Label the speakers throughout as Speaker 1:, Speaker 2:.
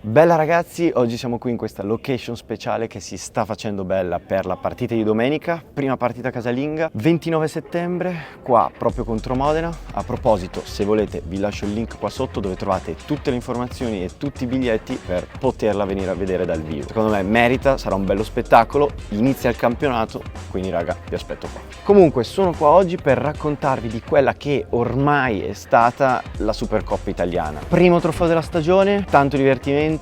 Speaker 1: Bella ragazzi, oggi siamo qui in questa location speciale che si sta facendo bella per la partita di domenica, prima partita casalinga, 29 settembre, qua proprio contro Modena. A proposito, se volete vi lascio il link qua sotto dove trovate tutte le informazioni e tutti i biglietti per poterla venire a vedere dal vivo. Secondo me merita, sarà un bello spettacolo, inizia il campionato, quindi raga vi aspetto qua. Comunque sono qua oggi per raccontarvi di quella che ormai è stata la Supercoppa italiana. Primo trofeo della stagione, tanto divertimento,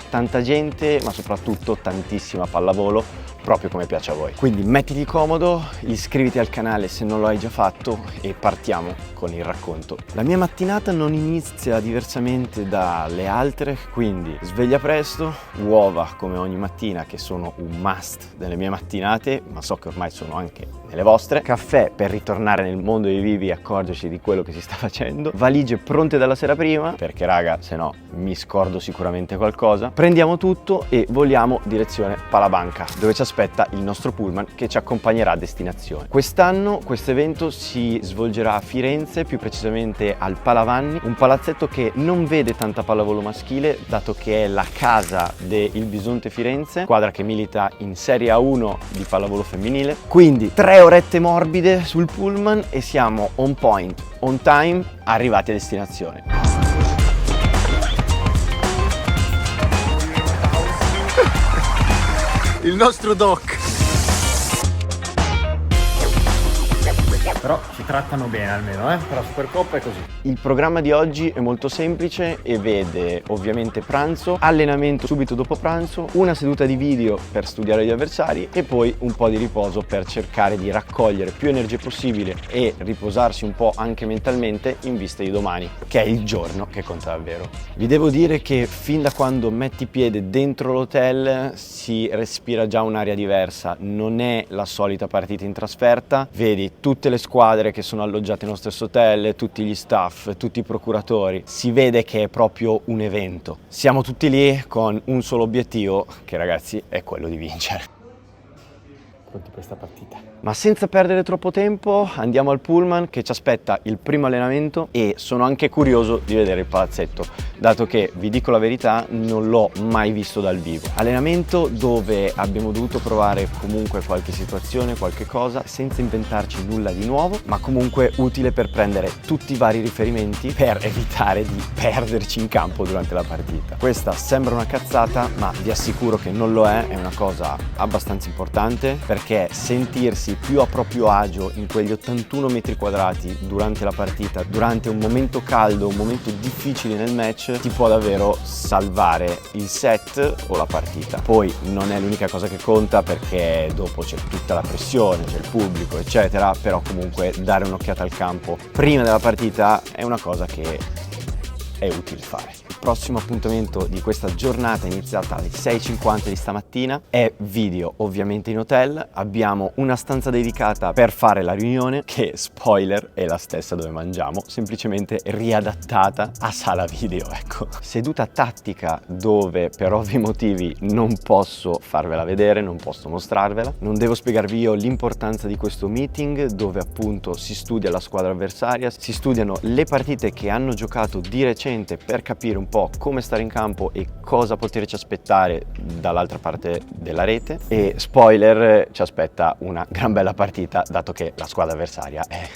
Speaker 1: tanta gente, ma soprattutto tantissima pallavolo, proprio come piace a voi. Quindi mettiti comodo, iscriviti al canale se non lo hai già fatto e partiamo con il racconto. La mia mattinata non inizia diversamente dalle altre, quindi sveglia presto, uova come ogni mattina che sono un must delle mie mattinate, ma so che ormai sono anche nelle vostre, caffè per ritornare nel mondo dei vivi e accorgersi di quello che si sta facendo, valigie pronte dalla sera prima, perché raga se no mi scordo sicuramente qualcosa, prendiamo tutto e voliamo direzione Palabanca, dove ci aspetta il nostro pullman che ci accompagnerà a destinazione. Quest'anno questo evento si svolgerà a Firenze, più precisamente al Palavanni, un palazzetto che non vede tanta pallavolo maschile dato che è la casa del Bisonte Firenze, squadra che milita in Serie A1 di pallavolo femminile. Quindi 3 orette morbide sul pullman e siamo on point, on time, arrivati a destinazione. Il nostro doc. Però ci trattano bene almeno, per la Supercoppa è così. Il programma di oggi è molto semplice e vede ovviamente pranzo, allenamento subito dopo pranzo, una seduta di video per studiare gli avversari e poi un po' di riposo per cercare di raccogliere più energie possibile e riposarsi un po' anche mentalmente in vista di domani, che è il giorno che conta davvero. Vi devo dire che fin da quando metti piede dentro l'hotel si respira già un'aria diversa, non è la solita partita in trasferta, vedi tutte le squadre che sono alloggiate nello stesso hotel, tutti gli staff, tutti i procuratori, si vede che è proprio un evento. Siamo tutti lì con un solo obiettivo, che ragazzi è quello di vincere. Pronti per questa partita. Ma senza perdere troppo tempo andiamo al pullman che ci aspetta il primo allenamento e sono anche curioso di vedere il palazzetto, dato che vi dico la verità non l'ho mai visto dal vivo. Allenamento dove abbiamo dovuto provare comunque qualche situazione, qualche cosa, senza inventarci nulla di nuovo, ma comunque utile per prendere tutti i vari riferimenti per evitare di perderci in campo durante la partita. Questa sembra una cazzata, ma vi assicuro che non lo è una cosa abbastanza importante perché sentirsi più a proprio agio in quegli 81 metri quadrati durante la partita, durante un momento caldo, un momento difficile nel match, ti può davvero salvare il set o la partita. Poi non è l'unica cosa che conta perché dopo c'è tutta la pressione, c'è il pubblico eccetera, però comunque dare un'occhiata al campo prima della partita è una cosa che è utile fare. Il prossimo appuntamento di questa giornata iniziata alle 6:50 di stamattina è video ovviamente in hotel, abbiamo una stanza dedicata per fare la riunione che spoiler è la stessa dove mangiamo, semplicemente riadattata a sala video, ecco. Seduta tattica dove per ovvi motivi non posso farvela vedere, non posso mostrarvela, non devo spiegarvi io l'importanza di questo meeting dove appunto si studia la squadra avversaria, si studiano le partite che hanno giocato di recente per capire un po' come stare in campo e cosa poterci aspettare dall'altra parte della rete e spoiler ci aspetta una gran bella partita dato che la squadra avversaria è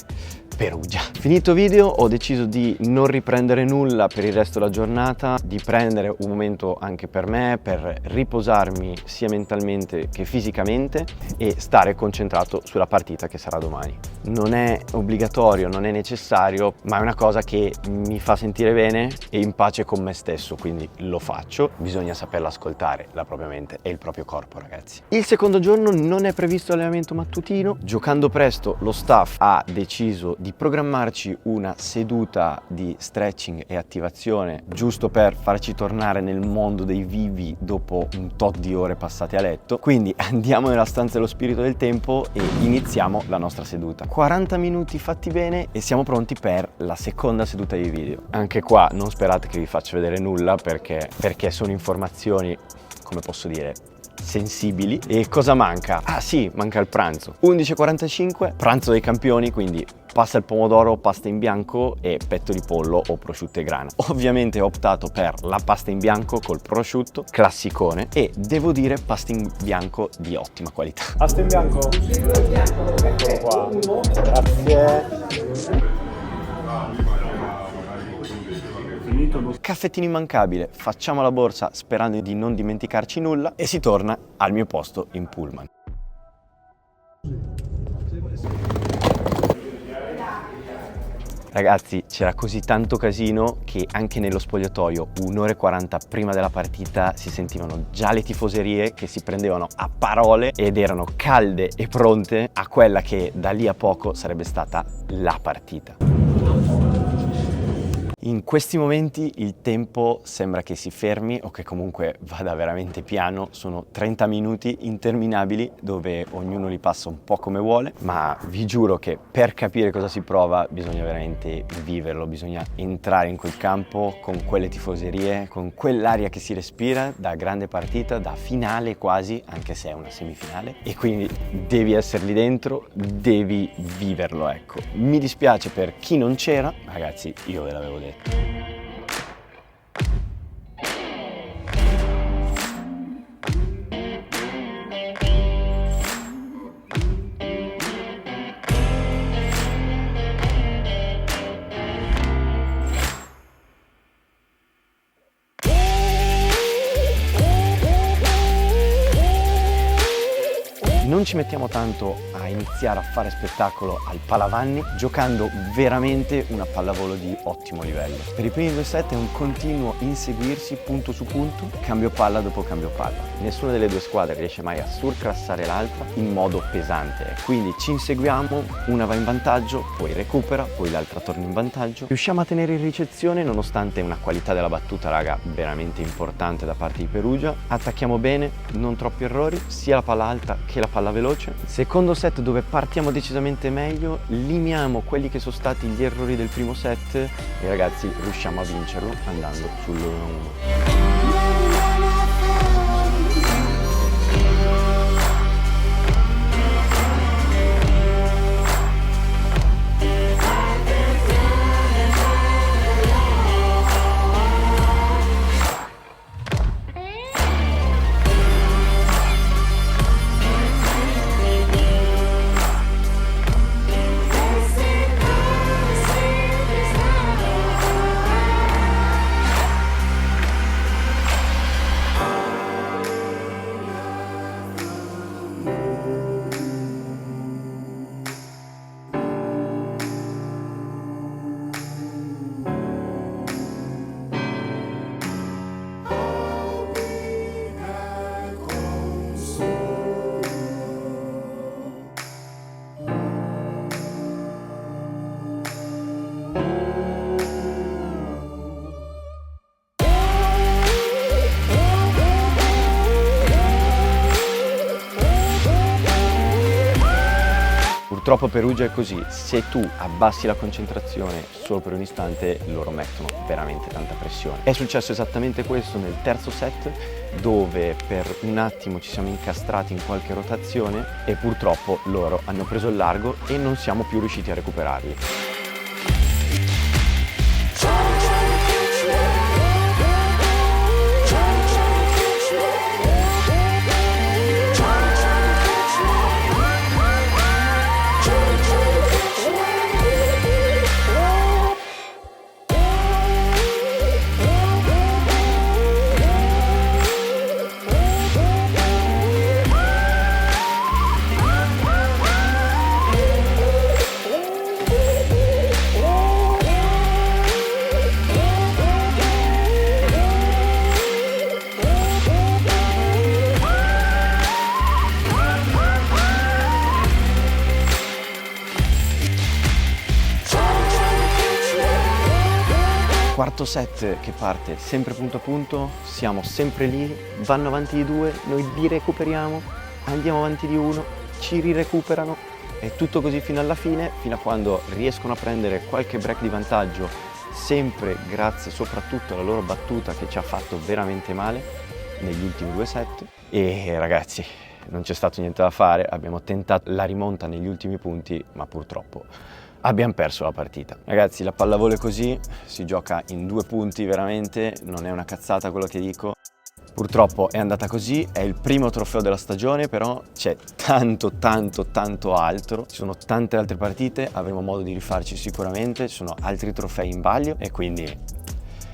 Speaker 1: Perugia. Finito video ho deciso di non riprendere nulla per il resto della giornata, di prendere un momento anche per me per riposarmi sia mentalmente che fisicamente e stare concentrato sulla partita che sarà domani. Non è obbligatorio, non è necessario, ma è una cosa che mi fa sentire bene e in pace con me stesso, quindi lo faccio. Bisogna saperla ascoltare, la propria mente e il proprio corpo, ragazzi. Il secondo giorno non è previsto allenamento mattutino, giocando presto lo staff ha deciso di programmarci una seduta di stretching e attivazione giusto per farci tornare nel mondo dei vivi dopo un tot di ore passate a letto. Quindi andiamo nella stanza dello spirito del tempo e iniziamo la nostra seduta. 40 minuti fatti bene e siamo pronti per la seconda seduta di video. Anche qua non sperate che vi faccia vedere nulla perché sono informazioni, come posso dire, sensibili. E cosa manca? Ah sì, manca il pranzo. 11:45, pranzo dei campioni, quindi pasta al pomodoro, pasta in bianco e petto di pollo o prosciutto e grana. Ovviamente ho optato per la pasta in bianco col prosciutto, classicone, e devo dire pasta in bianco di ottima qualità.
Speaker 2: Pasta in bianco? Eccolo qua. Grazie.
Speaker 1: Caffettino immancabile, facciamo la borsa sperando di non dimenticarci nulla e si torna al mio posto in pullman. Ragazzi, c'era così tanto casino che anche nello spogliatoio, 1 ora e 40 prima della partita, si sentivano già le tifoserie che si prendevano a parole ed erano calde e pronte a quella che da lì a poco sarebbe stata la partita. In questi momenti il tempo sembra che si fermi o che comunque vada veramente piano. Sono 30 minuti interminabili dove ognuno li passa un po' come vuole, ma vi giuro che per capire cosa si prova bisogna veramente viverlo, bisogna entrare in quel campo con quelle tifoserie, con quell'aria che si respira da grande partita, da finale quasi, anche se è una semifinale, e quindi devi essere lì dentro, devi viverlo, ecco. Mi dispiace per chi non c'era, ragazzi, io ve l'avevo detto. Non ci mettiamo tanto a iniziare a fare spettacolo al Palavanni, giocando veramente una pallavolo di ottimo livello. Per i primi 2 set è un continuo inseguirsi punto su punto, cambio palla dopo cambio palla. Nessuna delle 2 squadre riesce mai a surclassare l'altra in modo pesante. Quindi ci inseguiamo, una va in vantaggio, poi recupera, poi l'altra torna in vantaggio. Riusciamo a tenere in ricezione nonostante una qualità della battuta, raga, veramente importante da parte di Perugia. Attacchiamo bene, non troppi errori, sia la palla alta che la palla veloce. Secondo set dove partiamo decisamente meglio, limiamo quelli che sono stati gli errori del primo set e ragazzi riusciamo a vincerlo andando sull'1-1. Purtroppo Perugia è così, se tu abbassi la concentrazione solo per un istante loro mettono veramente tanta pressione. È successo esattamente questo nel terzo set dove per un attimo ci siamo incastrati in qualche rotazione e purtroppo loro hanno preso il largo e non siamo più riusciti a recuperarli. Quarto set che parte sempre punto a punto, siamo sempre lì, vanno avanti di 2, noi li recuperiamo, andiamo avanti di 1, ci rirecuperano, è tutto così fino alla fine, fino a quando riescono a prendere qualche break di vantaggio, sempre grazie soprattutto alla loro battuta che ci ha fatto veramente male, negli ultimi 2 set e ragazzi non c'è stato niente da fare, abbiamo tentato la rimonta negli ultimi punti ma purtroppo abbiamo perso la partita. Ragazzi, la pallavolo è così, si gioca in 2 punti veramente, non è una cazzata quello che dico. Purtroppo è andata così, è il primo trofeo della stagione, però c'è tanto altro, ci sono tante altre partite, avremo modo di rifarci sicuramente, ci sono altri trofei in ballo e quindi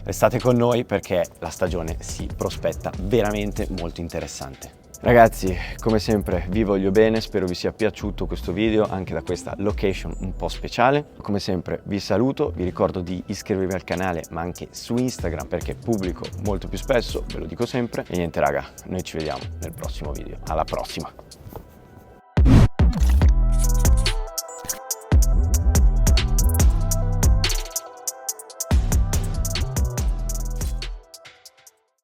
Speaker 1: restate con noi perché la stagione si prospetta veramente molto interessante. Ragazzi, come sempre vi voglio bene, spero vi sia piaciuto questo video anche da questa location un po' speciale. Come sempre vi saluto, vi ricordo di iscrivervi al canale ma anche su Instagram perché pubblico molto più spesso, ve lo dico sempre. E niente raga, noi ci vediamo nel prossimo video, alla prossima!